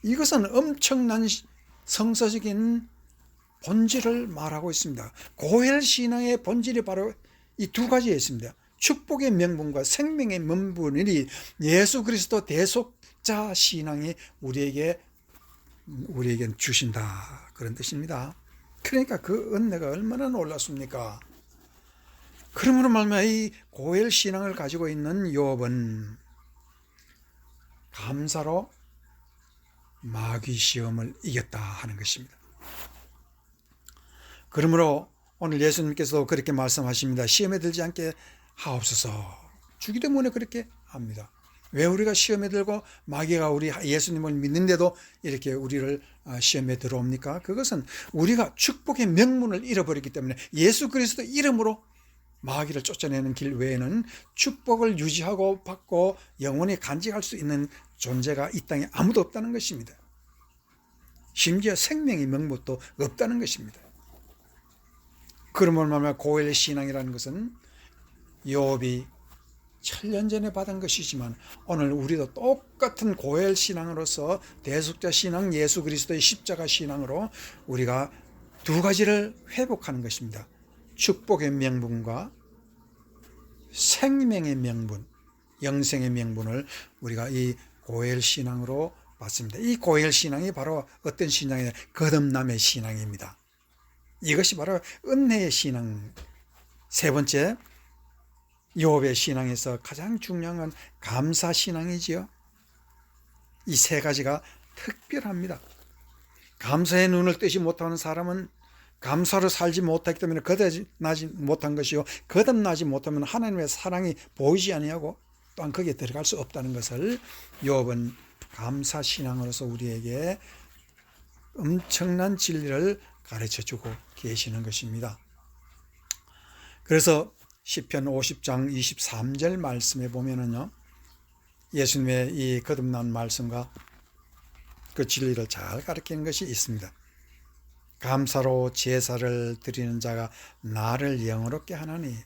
이것은 엄청난 성서적인 본질을 말하고 있습니다. 고헬신앙의 본질이 바로 이 두 가지에 있습니다. 축복의 명분과 생명의 명분이 예수 그리스도 대속자 신앙이 우리에게 주신다, 그런 뜻입니다. 그러니까 그 은혜가 얼마나 놀랍습니까? 그러므로 말미암아 이 고엘 신앙을 가지고 있는 욥은 감사로 마귀 시험을 이겼다 하는 것입니다. 그러므로 오늘 예수님께서 그렇게 말씀하십니다. 시험에 들지 않게 하옵소서. 주기 때문에 그렇게 합니다. 왜 우리가 시험에 들고 마귀가 우리 예수님을 믿는데도 이렇게 우리를 시험에 들어옵니까? 그것은 우리가 축복의 명분을 잃어버렸기 때문에 예수 그리스도 이름으로 마귀를 쫓아내는 길 외에는 축복을 유지하고 받고 영원히 간직할 수 있는 존재가 이 땅에 아무도 없다는 것입니다. 심지어 생명의 명분도 없다는 것입니다. 그러므로 말미암아 고엘 신앙이라는 것은 욥이 천년 전에 받은 것이지만 오늘 우리도 똑같은 고엘 신앙으로서 대속자 신앙, 예수 그리스도의 십자가 신앙으로 우리가 두 가지를 회복하는 것입니다. 축복의 명분과 생명의 명분, 영생의 명분을 우리가 이 고엘 신앙으로 받습니다. 이 고엘 신앙이 바로 어떤 신앙이냐? 거듭남의 신앙입니다. 이것이 바로 은혜의 신앙. 세 번째, 욥의 신앙에서 가장 중요한 건 감사 신앙이지요. 이 세 가지가 특별합니다. 감사의 눈을 뜨지 못하는 사람은 감사로 살지 못하기 때문에 거듭나지 못한 것이요, 거듭나지 못하면 하나님의 사랑이 보이지 아니하고 또한 거기에 들어갈 수 없다는 것을 욥은 감사 신앙으로서 우리에게 엄청난 진리를 가르쳐주고 계시는 것입니다. 그래서 시편 50장 23절 말씀에 보면은요, 예수님의 이 거듭난 말씀과 그 진리를 잘 가르치는 것이 있습니다. 감사로 제사를 드리는 자가 나를 영화롭게 하나니.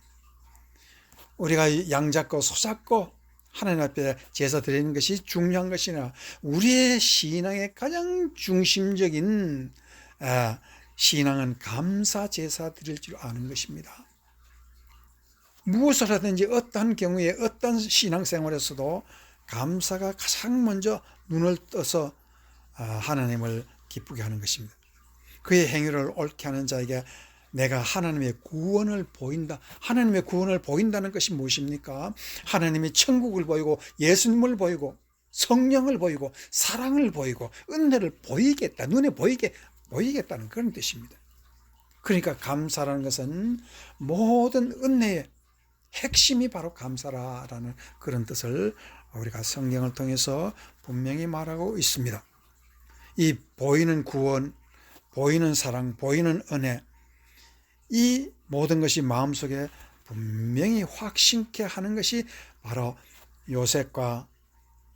우리가 양 잡고 소 잡고 하나님 앞에 제사 드리는 것이 중요한 것이나 우리의 신앙의 가장 중심적인 신앙은 감사 제사 드릴 줄 아는 것입니다. 무엇을 하든지 어떠한 경우에 어떤 신앙생활에서도 감사가 가장 먼저 눈을 떠서 하나님을 기쁘게 하는 것입니다. 그의 행위를 옳게 하는 자에게 내가 하나님의 구원을 보인다. 하나님의 구원을 보인다는 것이 무엇입니까? 하나님이 천국을 보이고 예수님을 보이고 성령을 보이고 사랑을 보이고 은혜를 보이겠다. 눈에 보이겠다는 그런 뜻입니다. 그러니까 감사라는 것은 모든 은혜의 핵심이 바로 감사라는 그런 뜻을 우리가 성경을 통해서 분명히 말하고 있습니다. 이 보이는 구원, 보이는 사랑, 보이는 은혜, 이 모든 것이 마음속에 분명히 확신케 하는 것이 바로 요셉과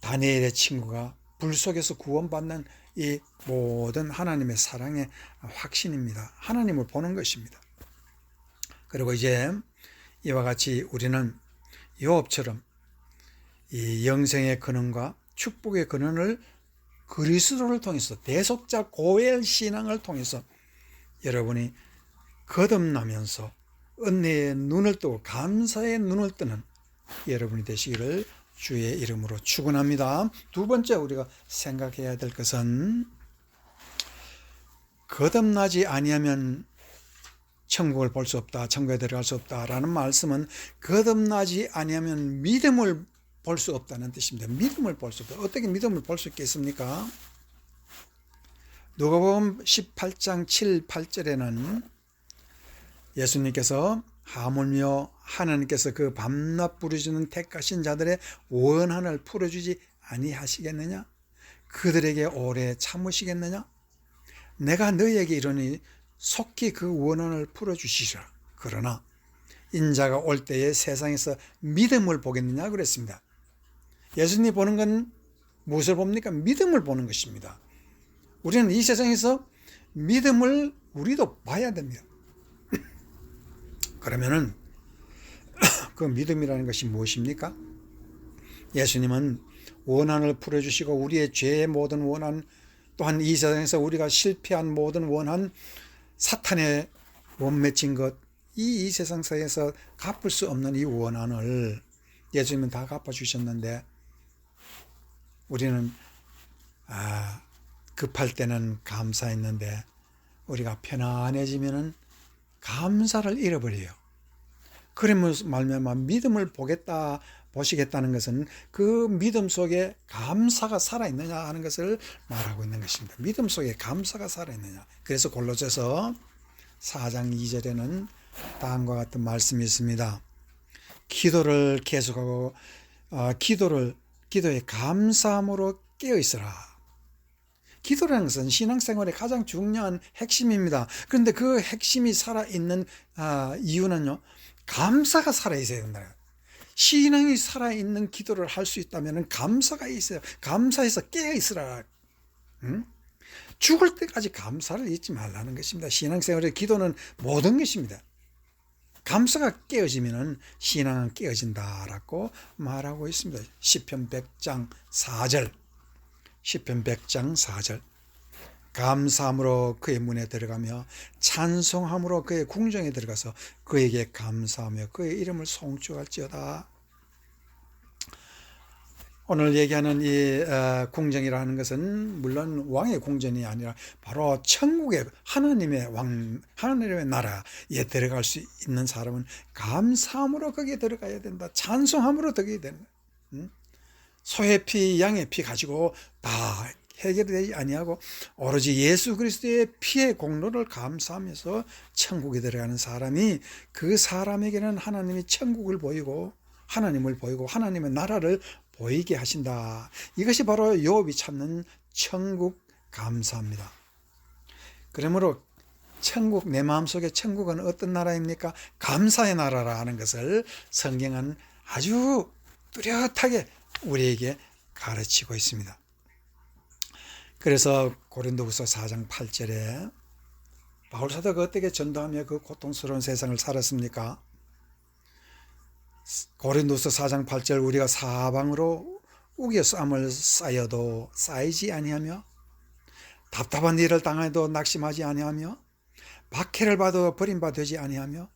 다니엘의 친구가 불 속에서 구원받는 이 모든 하나님의 사랑의 확신입니다. 하나님을 보는 것입니다. 그리고 이제 이와 같이 우리는 욥처럼 이 영생의 근원과 축복의 근원을 그리스도를 통해서 대속자 고엘 신앙을 통해서 여러분이 거듭나면서 은혜의 눈을 뜨고 감사의 눈을 뜨는 여러분이 되시기를 주의 이름으로 축원합니다. 두 번째 우리가 생각해야 될 것은 거듭나지 아니하면 천국을 볼 수 없다, 천국에 들어갈 수 없다라는 말씀은 거듭나지 아니하면 믿음을 볼 수 없다는 뜻입니다. 믿음을 볼 수 없다. 어떻게 믿음을 볼 수 있겠습니까? 누가복음 18장 7, 8절에는 예수님께서 하물며 하나님께서 그 밤낮 부르짖는 택하신 자들의 원한을 풀어주지 아니하시겠느냐? 그들에게 오래 참으시겠느냐? 내가 너희에게 이르니 속히 그 원한을 풀어주시리라. 그러나 인자가 올 때에 세상에서 믿음을 보겠느냐 그랬습니다. 예수님이 보는 건 무엇을 봅니까? 믿음을 보는 것입니다. 우리는 이 세상에서 믿음을 우리도 봐야 됩니다. 그러면은 그 믿음이라는 것이 무엇입니까? 예수님은 원한을 풀어주시고 우리의 죄의 모든 원한, 또한 이 세상에서 우리가 실패한 모든 원한, 사탄의 못 맺힌 것, 이 세상에서 갚을 수 없는 이 원한을 예수님은 다 갚아주셨는데, 우리는 급할 때는 감사했는데 우리가 편안해지면은 감사를 잃어버려요. 그러면서 말미암아 믿음을 보시겠다는 것은 그 믿음 속에 감사가 살아있느냐 하는 것을 말하고 있는 것입니다. 믿음 속에 감사가 살아있느냐. 그래서 골로새서 4장 2절에는 다음과 같은 말씀이 있습니다. 기도를 계속하고 기도에 감사함으로 깨어있으라. 기도라는 것은 신앙생활의 가장 중요한 핵심입니다. 그런데 그 핵심이 살아있는 이유는요, 감사가 살아있어야 된다. 신앙이 살아있는 기도를 할 수 있다면 감사가 있어요. 감사해서 깨어있으라. 죽을 때까지 감사를 잊지 말라는 것입니다. 신앙생활의 기도는 모든 것입니다. 감사가 깨어지면 신앙은 깨어진다라고 말하고 있습니다. 시편 100장 4절. 시편 100장 4절. 감사함으로 그의 문에 들어가며 찬송함으로 그의 궁정에 들어가서 그에게 감사하며 그의 이름을 송축할지어다. 오늘 얘기하는 이 궁정이라는 것은 물론 왕의 궁전이 아니라 바로 천국의 하나님의 나라에 들어갈 수 있는 사람은 감사함으로 거기에 들어가야 된다. 찬송함으로 들어가야 된다. 소의 피, 양의 피 가지고 다 해결되지 아니하고 오로지 예수 그리스도의 피의 공로를 감사하면서 천국에 들어가는 사람이, 그 사람에게는 하나님이 천국을 보이고 하나님을 보이고 하나님의 나라를 보이게 하신다. 이것이 바로 욥이 찾는 천국 감사입니다. 그러므로 천국, 내 마음속에 천국은 어떤 나라입니까? 감사의 나라라 하는 것을 성경은 아주 뚜렷하게 우리에게 가르치고 있습니다. 그래서 고린도후서 4장 8절에 바울 사도가 어떻게 전도하며 그 고통스러운 세상을 살았습니까? 고린도후서 4장 8절, 우리가 사방으로 우겨쌈을 쌓여도 쌓이지 아니하며 답답한 일을 당해도 낙심하지 아니하며 박해를 받아 버림받아 되지 아니하며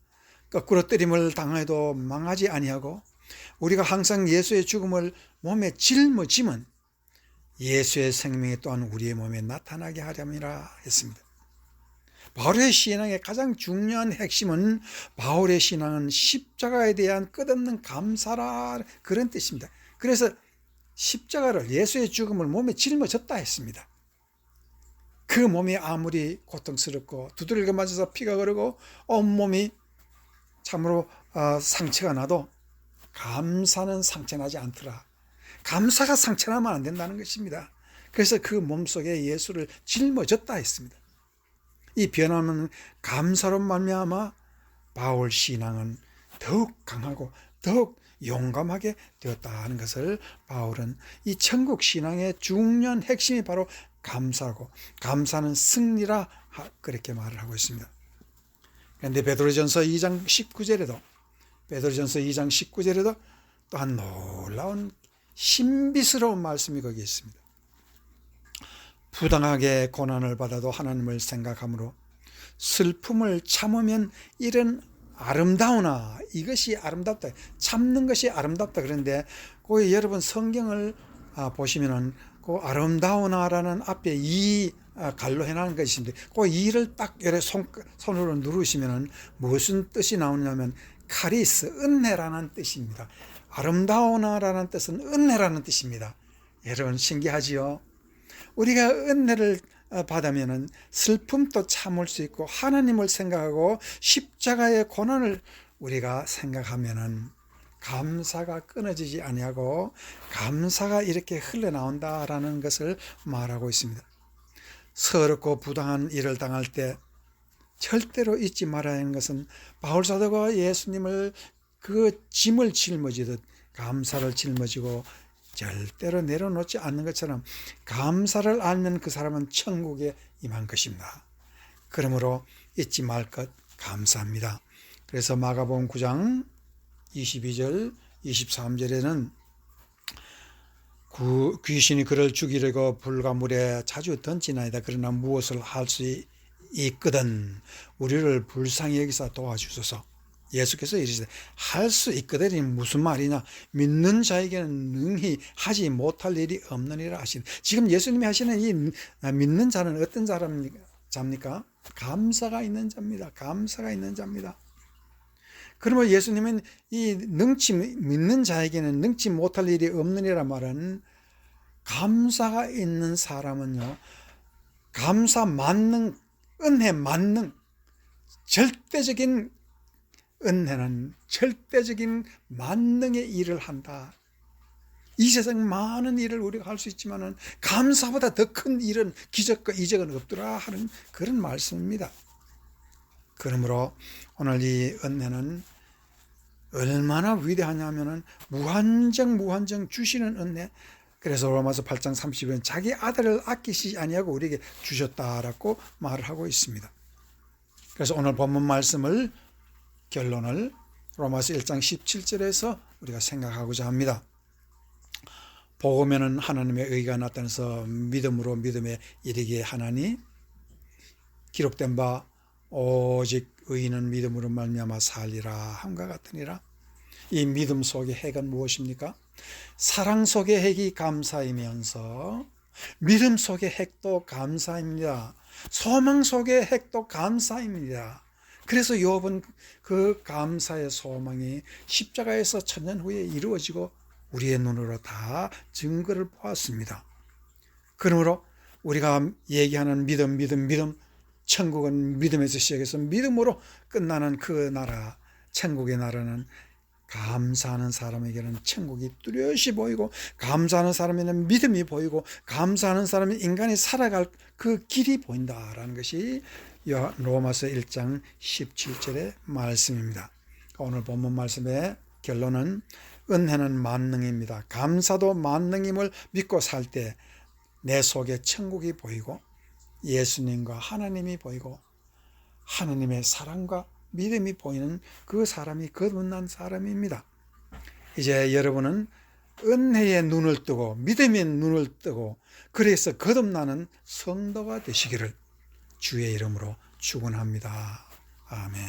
거꾸로 뜨림을 당해도 망하지 아니하고 우리가 항상 예수의 죽음을 몸에 짊어지면 예수의 생명이 또한 우리의 몸에 나타나게 하렵니다 했습니다. 바울의 신앙의 가장 중요한 핵심은, 바울의 신앙은 십자가에 대한 끝없는 감사라, 그런 뜻입니다. 그래서 십자가를, 예수의 죽음을 몸에 짊어졌다 했습니다. 그 몸이 아무리 고통스럽고 두드리고 맞아서 피가 흐르고 온몸이 참으로 상처가 나도 감사는 상처나지 않더라. 감사가 상처나면 안 된다는 것입니다. 그래서 그 몸속에 예수를 짊어졌다 했습니다. 이 변화는 감사로 말미암아 바울 신앙은 더욱 강하고 더욱 용감하게 되었다 하는 것을, 바울은 이 천국 신앙의 중요한 핵심이 바로 감사고, 감사는 승리라, 그렇게 말을 하고 있습니다. 그런데 베드로전서 2장 19절에도 또한 놀라운 신비스러운 말씀이 거기 있습니다. 부당하게 고난을 받아도 하나님을 생각함으로 슬픔을 참으면 이런 아름다우나, 이것이 아름답다, 참는 것이 아름답다. 그런데 그 여러분 성경을 보시면은 그 아름다우나라는 앞에 이 갈로 해놓은 것이 있습니다. 그 이를 딱 이렇게 손으로 누르시면은 무슨 뜻이 나오냐면 카리스, 은혜라는 뜻입니다. 아름다우나라는 뜻은 은혜라는 뜻입니다. 여러분 신기하지요? 우리가 은혜를 받으면은 슬픔도 참을 수 있고 하나님을 생각하고 십자가의 고난을 우리가 생각하면은 감사가 끊어지지 아니하고 감사가 이렇게 흘러나온다라는 것을 말하고 있습니다. 서럽고 부당한 일을 당할 때 절대로 잊지 말아야 하는 것은, 바울 사도가 예수님을 그 짐을 짊어지듯 감사를 짊어지고 절대로 내려놓지 않는 것처럼 감사를 알면 그 사람은 천국에 임한 것입니다. 그러므로 잊지 말 것 감사합니다. 그래서 마가복음 9장 22절 23절에는 귀신이 그를 죽이려고 불과 물에 자주 던지나이다. 그러나 무엇을 할 수 있거든 우리를 불쌍히 여기사 도와주소서. 예수께서 이르시되 할 수 있거든이 무슨 말이냐, 믿는 자에게는 능히 하지 못할 일이 없느니라 하시는. 지금 예수님이 하시는 이 믿는 자는 어떤 자입니까? 감사가 있는 자입니다. 감사가 있는 자입니다. 그러면 예수님은 이 믿는 자에게는 능치 못할 일이 없느니라 말은, 감사가 있는 사람은요, 감사 만능, 은혜 만능, 절대적인 은혜는 절대적인 만능의 일을 한다. 이 세상 많은 일을 우리가 할 수 있지만은 감사보다 더 큰 일은, 기적과 이적은 없더라 하는 그런 말씀입니다. 그러므로 오늘 이 은혜는 얼마나 위대하냐면은 무한정 주시는 은혜. 그래서 로마서 8장 30년 자기 아들을 아끼시지 아니하고 우리에게 주셨다라고 말을 하고 있습니다. 그래서 오늘 본문 말씀을, 결론을 로마서 1장 17절에서 우리가 생각하고자 합니다. 복음에는 하나님의 의가 나타나서 믿음으로 믿음에 이르게 하나니, 기록된 바 오직 의인은 믿음으로 말미암아 살리라 함과 같으니라. 이 믿음 속의 핵은 무엇입니까? 사랑 속의 핵이 감사이면서 믿음 속의 핵도 감사입니다. 소망 속의 핵도 감사입니다. 그래서 욥은 그 감사의 소망이 십자가에서 천년 후에 이루어지고 우리의 눈으로 다 증거를 보았습니다. 그러므로 우리가 얘기하는 믿음, 천국은 믿음에서 시작해서 믿음으로 끝나는 그 나라, 천국의 나라는 감사하는 사람에게는 천국이 뚜렷이 보이고, 감사하는 사람에게는 믿음이 보이고, 감사하는 사람이 인간이 살아갈 그 길이 보인다라는 것이 로마서 1장 17절의 말씀입니다. 오늘 본문 말씀의 결론은 은혜는 만능입니다. 감사도 만능임을 믿고 살 때 내 속에 천국이 보이고, 예수님과 하나님이 보이고, 하나님의 사랑과 믿음이 보이는 그 사람이 거듭난 사람입니다. 이제 여러분은 은혜의 눈을 뜨고 믿음의 눈을 뜨고, 그래서 거듭나는 성도가 되시기를 주의 이름으로 축원합니다. 아멘.